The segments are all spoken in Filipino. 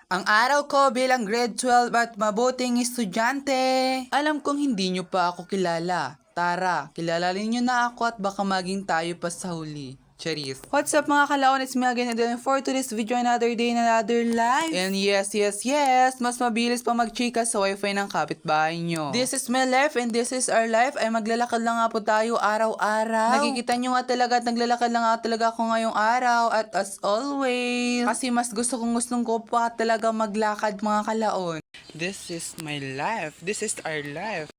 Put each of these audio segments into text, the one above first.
Ang araw ko bilang grade 12 at mabuting estudyante. Alam kong hindi nyo pa ako kilala. Tara, kilalanin nyo na ako at baka maging tayo pa sa huli. Charis. What's up mga kalaon? It's me again and for today's video, another day, another life. And yes, mas mabilis pa mag-chika sa wifi ng kapitbahay nyo. This is my life and this is our life. Ay maglalakad lang nga po tayo araw-araw. Nakikita nyo nga talaga at naglalakad lang nga talaga ako ngayong araw. At as always, kasi mas gustong ko pa talaga maglakad mga kalaon. This is my life. This is our life.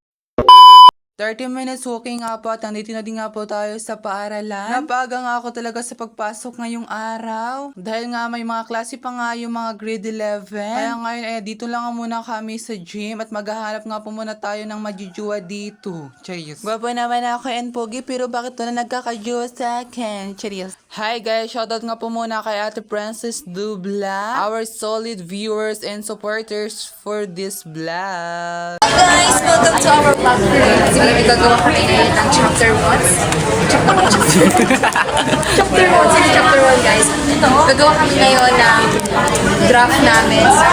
30 minutes walking nga po at nandito na din nga po tayo sa paaralan. Napaga nga ako talaga sa pagpasok ngayong araw. Dahil nga may mga klase pa nga yung mga grade 11. Kaya ngayon dito lang muna kami sa gym at maghahanap nga po muna tayo ng majujuwa dito. Cheers. Gwapo naman ako and pogi pero bakit to na nagkakajuwa sa akin? Cheers. Hi guys, shoutout nga po muna kay Ate Princess Dubla. Our solid viewers and supporters for this vlog. Hi guys! Welcome to our vlog today. Kasi may gagawa kami ngayon ng chapter 1. Chapter 1. Sige, chapter 1 guys. Gagawa kami ngayon ng draft namin sa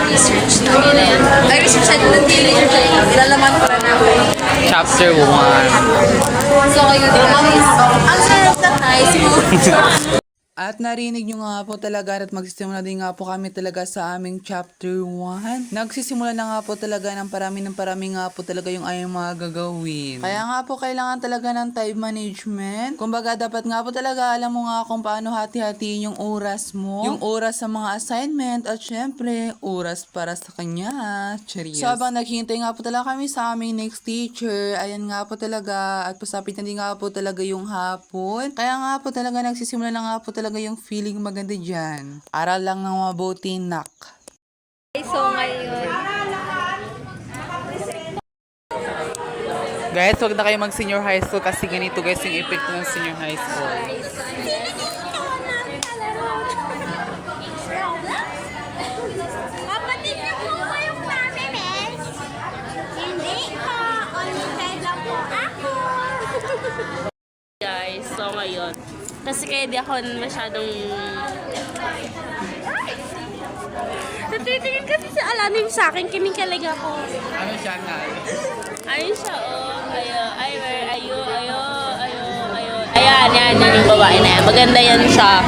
research namin. Ay, research natin. Hindi research natin. Ilalaman ko lang namin. Chapter 1. So, ngayon guys, ang sarap ng high school. At narinig nyo nga po talaga at magsisimula din nga po kami talaga sa aming chapter 1. Nagsisimula na nga po talaga ng parami nga po talaga yung ayong mga gagawin. Kaya nga po kailangan talaga ng time management. Kumbaga dapat nga po talaga alam mo nga kung paano hati-hatiin yung oras mo. Yung oras sa mga assignment at syempre oras para sa kanya. Cheers. So habang naghihintay nga po talaga kami sa aming next teacher, ayan nga po talaga at pasapit na din nga po talaga yung hapon. Kaya nga po talaga nagsisimula na nga po talaga yung feeling maganda dyan. Aral lang ng mabuti, nak. So, ngayon, Guys, huwag na kayo mag-senior high school kasi ganito guys yung effect ng senior high school. Kapatid niyo po ba yung family? Hindi po. Only friend lang po ako. Guys, so ngayon, kasi kaya di ako masyadong natitingin kasi si Alanim sa akin, kinikilig ako. Ano siya na? Ayun siya, ayan, yan yung babae na yan. Maganda yan siya.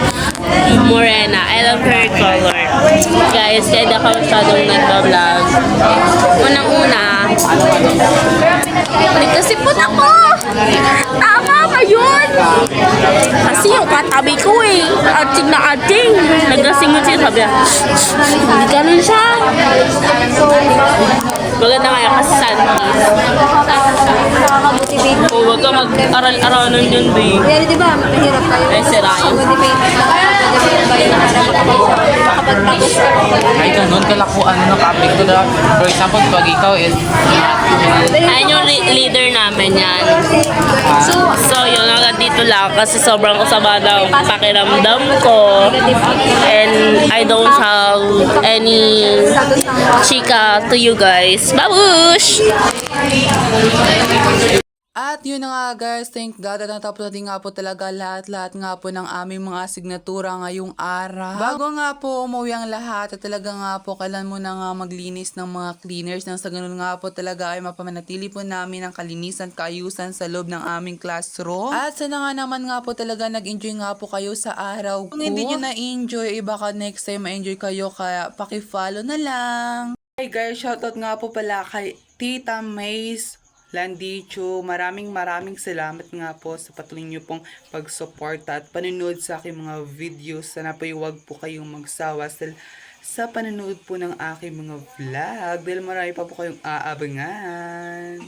Morena. I love her color. Guys, kaya di ako masyadong nagbablog. Unang-una, nagkasipon ako! Tama ba yun? Kasi yung katabi ko ating na ating. Naglasingon siya, sabi niya, hindi ganun siya. Maganda nga yan kasi Santis. nakaka-motivate. O, wag ka mag-aral-aralan yun, babe. Pero di ba, mahirap kayo. Ay, sirain. Motivate na kayo para makapagtapos ka. Ay, ganun kalakuan ng topic ko na. For example, pag ikaw is Ayun yung leader namin yan. So yun, hanggang dito lang kasi sobrang usaba daw pakiramdam ko. And I don't have any chika to you guys. Babush! At yun na nga guys, thank God at natapos natin nga po talaga lahat nga po ng aming mga asignatura ngayong araw. Bago nga po umuwi ang lahat at talaga nga po kailan mo na nga maglinis ng mga cleaners nang sa ganun nga po talaga ay mapamanatili po namin ang kalinisan, kaayusan sa loob ng aming classroom. At sana nga naman nga po talaga nag-enjoy nga po kayo sa araw ko. Kung hindi nyo na-enjoy, baka next time ma-enjoy kayo kaya pakifollow na lang. Hey guys, shoutout nga po pala kay Tita Mays Landicho, maraming salamat nga po sa patuloy niyo pong pagsuporta at panonood sa aking mga videos. Sana po huwag po kayong magsawa sa panonood po ng aking mga vlog dahil marami pa po kayong aabangan.